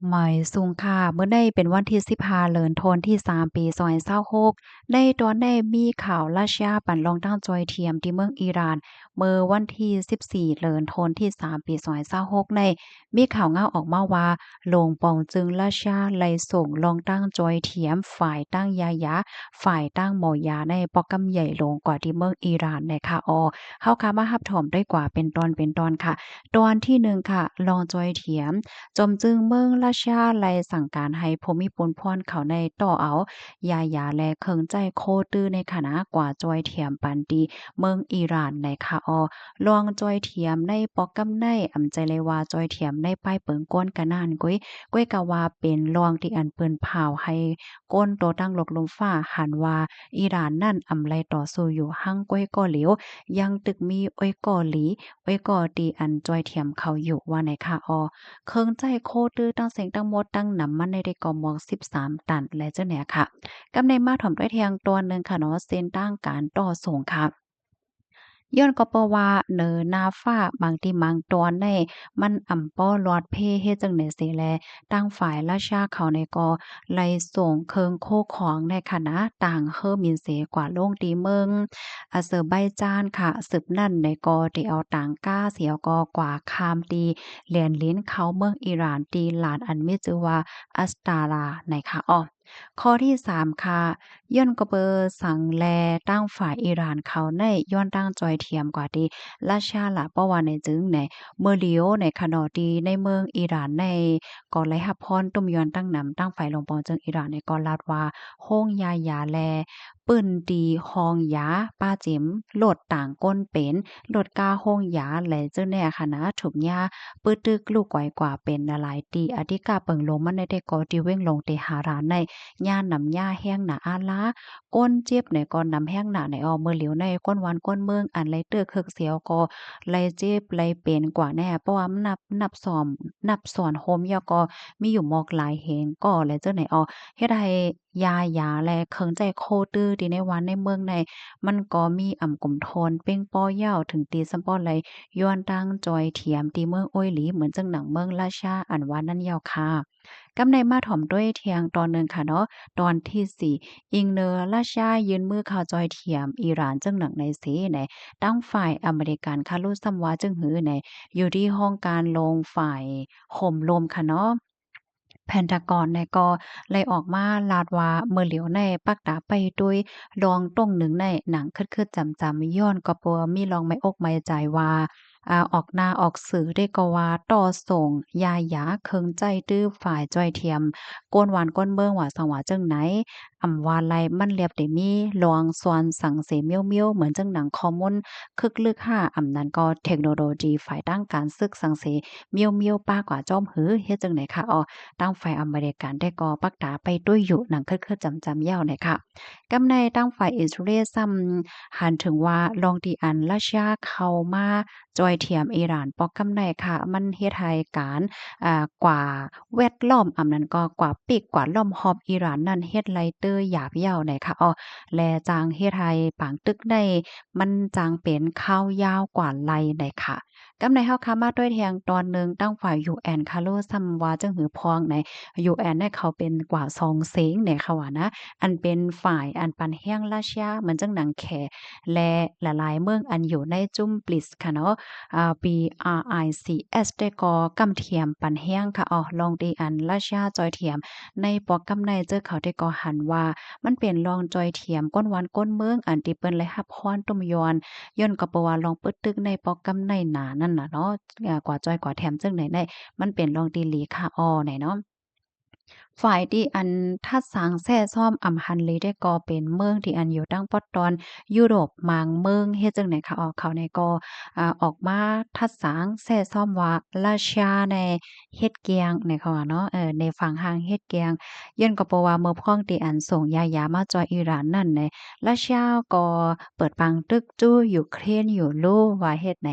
หมายสูงค่ะเมื่อได้เป็นวันที่15เดือนธันวาคมที่3ปี2026ในตอนได้มีข่าวรัสเซียปั่นลองตั้งจอยเทียมที่เมืองอิหร่านเมื่อวันที่14เดือนธันวาคมที่3ปี2026ในมีข่าวเงาออกมาว่าโรงปองจึงรัสเซียไล่ส่งลองตั้งจอยเทียมฝ่ายตั้งยาฝ่ายตั้งหมอยาในโปรแกรมใหญ่ลงกว่าที่เมืองอิหร่านในค่ะเฮาค่ะมารับชมด้วยกว่าเป็นตอนเป็นตอนค่ะตอนที่1ค่ะลองจอยเทียม จมจึงเมืองราชาไลสั่งการให้ภูมิพลพรเขาในต่อเอายาและเคิงใจโคตื้อในคณะกว่าจอยเทียมปันดีเมืองอิหร่านในคะลวงจอยเทียมในปอกกำในอำใจเลยว่าจอยเทียมในป้ายเปิงก้นกะนานก้อยกะว่าเป็นลวงที่อันเปิ้นเผาให้ก้นโตตั้งหลกลมฟ้าหันว่าอิหร่านนั่นอำไลต่อสู้อยู่หั่งก้อยก่อเหลวยังตึกมีอ้อยก่อหลีอ้อยก่อตีอันจอยเทียมเขาอยู่ว่าในคะเคิงใจโคตื้อตั้งเสียงตั้งหมดตั้งหนำมันในได้ก่อหมอก13ตันและเจ้าเนี่ยค่ะกำในมาถ่อมด้วยแทงตัวหนึ่งค่ะเนาะเส้นตั้งการต่อส่งค่ะย้อนก็เพราะว่าเนอนาฟ้าบางที่บางตอนในมันอ่ำป้อลอดเพเฮ็ดจังได๋สิแลตั้งฝ่ายราชาเขาในก็ไล่ส่งเคิงโคของในคณะต่างเฮอมินเสกว่าลงตีเมืองอาเซอร์ไบจานค่ะสืบนั่นในก็ได้เอาต่างก้าเสียวก็กว่าคามตีแล่นลิ้นเขาเมืองอิหร่านตีหลานอันมีชื่อว่าอัสตาราในค่ะข้อที่3ค่ะย่อนกระเบอสังแลตั้งฝ่ายอิหร่านเขาในย้อนตั้งจอยเทียมกว่าที่ราชาละเพราะว่าในจึงในเมื่อเลียวในขณะที่ในเมืองอิหร่านในก่อไลหับพรตุ้มยอนตั้งนำตั้งฝ่ายลงปองจึงอิหร่านในก่อลาดว่าโฮงยาแลปื้นตีฮองยาป้าจิ๋มโหลดต่างก้นเป็นโหลดกาโฮงยาและเจ้าแน่คณะถูกยาปื้อตึกลูกก่อยกว่าเป็นละลายตีอธิกาเปิงลงมันได้ก่อที่เว้งลงเตหาราใน ย่านนำย่าแห้งหนาอาลาก้นเจ็บในก่อนนำแห้งหนาในเมือเหลียวในก้นหวานก้นเมืองอันไรเตื้อเคือกเสียวก็ไรเจ็บไรเป็นกว่าแน่เพราะว่ามันนับสอนโฮมยาก็มีอยู่หมอกหลายแหงก็และเจ้าไหนเฮ็ดให้ยาและเคิงใจโคตื้อที่ในวันในเมืองในมันก็มีอ่ำกลุ่มโทนเป้งป้อยาวถึงตีซัมป้อไหลย้อนตั้งจอยเทียมตีเมืองโอ้ยหลีเหมือนจังหนังเมืองราชาอันว่านั่นยาวค่ะ กำในมาถ่อมด้วยเทียงตอนหนึ่งค่ะเนาะตอนที่4อิงเนอร์ราชายืนมือข่าวจอยเทียมอิหร่านจึงหนังในเสไหนตั้งฝ่ายอเมริกันคารุซัมวาจึงหือไหนอยู่ที่ห้องการลงฝ่ายห่มลมค่ะเนาะ แพนทากอนเนี่ยก็เลยออกมาลาดว่าเมื่อเหลียวในปักตาไปด้วยลองตรงหนึ่งในหนังคึดๆจำๆย้อนก็ปัวมีลองไม่อกไม่ใจว่าออกหน้าออกสื่อได้ก็ว่าต่อส่งยาเคิงใจตื้อฝ่ายจ้อยเทียมโกนหวานก้นเมืองว่าสังว่าจังไหนอำว่าไลมันเรียบได้มีลองซอนสังเสเมียวๆเหมือนจังหนังคอมมอนคึกลึกห้าอำนั้นก็เทคโนโลยีฝ่ายด้านการศึกสังเสเมียวๆป้ากว่าจอมหือเฮ็ดจังไหนคะตั้งฝ่ายอเมริกันได้ก่อปักตาไปด้วยอยู่หนังคือจำยาวหน่อยค่ะกำในตั้งฝ่ายอิสราเอลซ้ำหันถึงว่าลองที่อันราชาเข้ามาจอยเทียมอิหร่านปอกกำในค่ะมันเฮ็ดให้การกว่าแวดล้อมอำนั้นก็กว่าปีกกว่าล้อมรอบอิหร่านนั้นเฮ็ดไลเตอร์หยาบเหย้าหน่อยค่ะและจางเฮ็ดให้ปางตึกได้มันจางเป็นข้าวยาวกว่าไลหน่อยค่ะ กำในเฮาค่ะมาด้วยแทงตอนหนึ่งตั้งฝ่าย UN คาโลซัมว่าจังหือพองใน UN เนี่ยเขาเป็นกว่าซองเซ้งเนี่ยค่ะว่านะอันเป็นฝ่ายอันปันแห้งราชาเหมือนจังหนังแขและหลายๆเมืองอันอยู่ในจุ่มปลิสค่ะเนาะBRICS ได้ก่อกำเทียมปันแห้งค่ะลองดีอันราชาจอยเทียมในปอกกำในเจอเขาได้ก่อหันว่ามันเป็นลองจอยเทียมก้นวันก้นเมืองอันที่เปิ้นเลยรับพรตุ่มยอน ย้อนก็บ่ว่าลองปึดตึกในปอกกำในหนานั่นน่ะเนาะกว่าจ้อยกว่าแถมจังไหนได้มันเป็นรองตีหลีค่ะไหนเนาะ ฝ่ายที่อันทัดสางแซ่ซ่อมอำหันเลยได้ก็เป็นเมืองที่อันอยู่ตั้งปอดตอนยุโรปมางเมืองเฮ็ดจังไหนคะเขาในก็ออกมาทัดสางแซ่ซ่อมว่าราชาในเฮ็ดเกียงในเขาว่าเนาะในฝั่งห้างเฮ็ดเกียงย้อนก็เพราะว่าเมื่อพ้องที่อันส่งยามาจอยอิหร่านนั่นในราชาก็เปิดปังตึกจู้ยูเครนอยู่รู้ว่าเฮ็ดไหน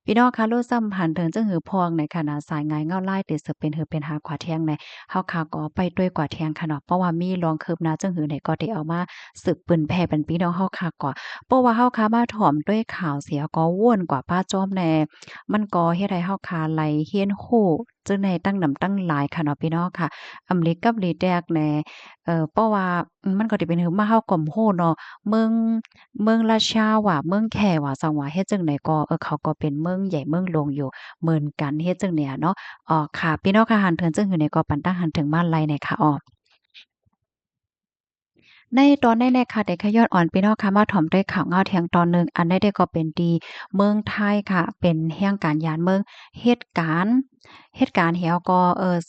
พี่น้องคะรู้ซ้ำหันถึงจังหือพองในขณะสายงายเงาไล่ติดสืบเป็นหือเป็นหาขวาเที่ยงใน เฮาค่ะก็ไปด้วยกว่าเที่ยงค่ะเนาะเพราะว่ามีรองคืบหน้าจังหือไหนก็ได้เอามาสืบปืนแผ่เป็นพี่น้องเฮาค่ะก็เพราะว่าเฮาค่ะมาถ่อมด้วยข่าวเสียก็ว่วนกว่าป้าจ้อมแน่มันก็เฮ็ดให้เฮาค่ะไหลเฮียนฮู้ จึงในตั้งนำตั้งหลายค่ะเนาะพี่น้องค่ะอำเล็กกับหลีแดกแหน่เพราะว่ามันก็สิเป็นคือมาเฮาก็ฮู้เนาะเมืองเมืองลาดชาวอะเมืองแขว่าซังว่าเฮ็ดจั่งใดก็เขาก็เป็นเมืองใหญ่เมืองหลวงอยู่เหมือนกันเฮ็ดจั่งเนี่ยเนาะค่ะพี่น้องค่ะหันเถิงจึงอยู่ในก็ปันตั้งหันถึงมาลัยในค่ะในตอนในๆค่ะได้ขย้อนอ่อนพี่น้องค่ะมาถ่อมด้วยข่าวเงาเที่ยงตอนหนึ่งอันใดๆก็เป็นดีเมืองไทยค่ะเป็นแห่งการย้านเมืองเหตุการณ์เหี่ยวก็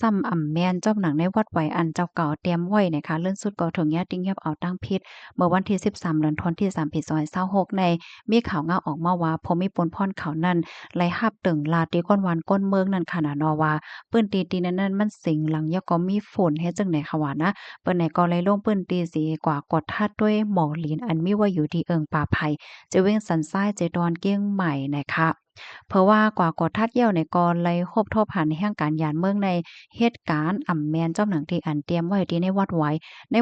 ซ้ำอ่ำแม่นเจ้าหนังในวัดไหวอันเจ้าเก่าเตรียมไว้นะคะเลื่อนสุดก็ถึงญาติเงียบเอาตั้งพิษเมื่อวันที่13เดือนธันวาคมที่3ปี2026ในมีข่าวเงาออกมาว่าพมิพลพรเขานั้นไล่หับตึงลาตีก้นหวานก้นเมืองนั่นค่ะนะเนาะว่าปื้นตีนั้นมันสิงหลังยะก็มีฝนเฮ็ดจังได๋ค่ะว่านะ เปิ้นไหนก็เลยลงปื้นตีสีกว่ากดทัดด้วยหมอหลินอันมีว่าอยู่ที่เอิงป่าไผ่เจเว้งสันซ้ายเจดอนเกี้ยงใหม่นะคะเพราะว่ากว่ากดทัดเยี่ยวในกอไลคบทบหันแห่งการยานเมืองในเหตุการณ์อ่ำแมนเจ้าหนังที่อันเตรียมไว้ที่ในวัดไหวไ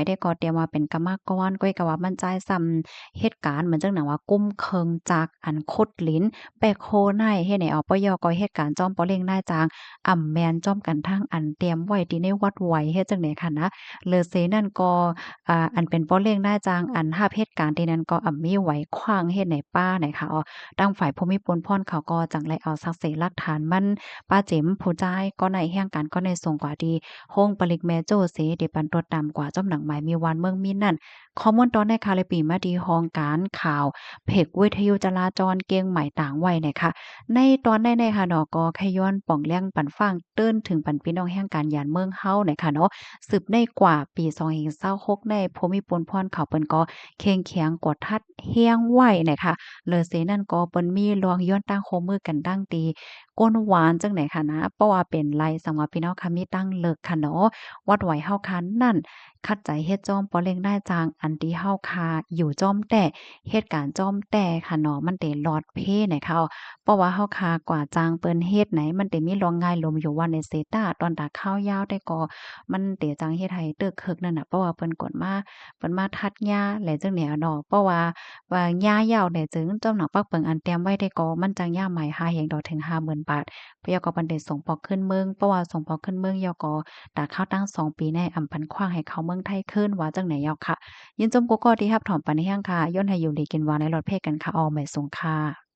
ด้ก็เตรียมมาเป็นกรรมากรก้อยกะว่ามันจ่ายซ้ำเหตุการณ์เหมือนจังหนังว่ากุ้มเคิงจากอันคดลิ้นแปะโคในเฮ็ดให้ปยก็เหตุการณ์จอมปอเล่งนายจางอ่ำแมนจอมกันทั้งอันเตรียมไว้ที่ในวัดไหวเฮ็ดจังได๋ค่ะนะ เลอเซนั่นก็อันเป็นป้อเลี้ยงน่าจางอันหาบเหตุการณ์ที่นั้นก็มีไหวขว้างเฮ็ดในป้าไหนคะทางฝ่ายภูมิพลพ่อนเขาก็จังไลเอาศักดิ์ศรีหลักฐานมันป้าเจ๋มผู้จ่ายก็ในแห่งการก็ในส่งกว่าดีโฮงปลิกแม่โจ้เสเดปันตรวจตามกว่าจ้อมหนังหมายมีวันเมืองมีนั่นข้อมูลตอนในคาเลยปีมาดีห้องการข่าวเพจวิทยุจราจรเกียงใหม่ต่างไว้เนี่ยค่ะในตอนในค่ะเนาะก็ขย้อนป่องแล้งปันฟังเติ้นถึงปันพี่น้องแห่งการยานเมืองเฮาเนี่ยค่ะเนาะ สืบได้กว่าปี2026ในภูมิพลพรเขาเปิ้นก็เข้งแข็งกว่าทัดเฮียงไหวนะคะเลอเสนั่นก็เปิ้นมีลวงย้อนตั้งโคมือกันดั้งตีก้นหวานจังไหนค่ะนะเพราะว่าเป็นไรสังว่าพี่น้องค่ะมีตั้งเลิกค่ะเนาะวัดไหวเฮาคันนั่นคัดใจเฮ็ดจอมปอเล็งได้จางอันที่เฮาคาอยู่จอมแต่เหตุการณ์จอมแต่ค่ะเนาะมันเตหลอดเพเนี่ยค่ะเพราะว่าเฮาคากว่าจางเปิ้นเฮ็ดไหนมันเตมีลวงง่ายลมอยู่ว่าในเซตาตอนตาข้าวยาวได้ก็ มันเตจังเฮ็ดให้ตึกเคิกนั่นน่ะเพราะว่าเพิ่นมาทัดหญ้าแล้วจังเนี่ยเนาะเพราะว่าหญ้ายาวเนี่ยจึงจำหนักปักเปิงอันเตรียมไว้ได้ก็มันจังยามใหม่หาแฮงดอกถึง50,000บาทเพราะยอก็เพิ่นได้ส่งปอกขึ้นเมืองเพราะว่าส่งปอกขึ้นเมืองยอก็ตาข้าวตั้ง2ปีแน่อำพันขว้างให้เขาเมืองไทยคืนว่าจังไหนยอค่ะยินจมกุกอที่รับถอมปานนี้ยังค่ะย้อนให้อยู่ดีกินหวานในรถเพกันค่ะออไม่สงค่ะ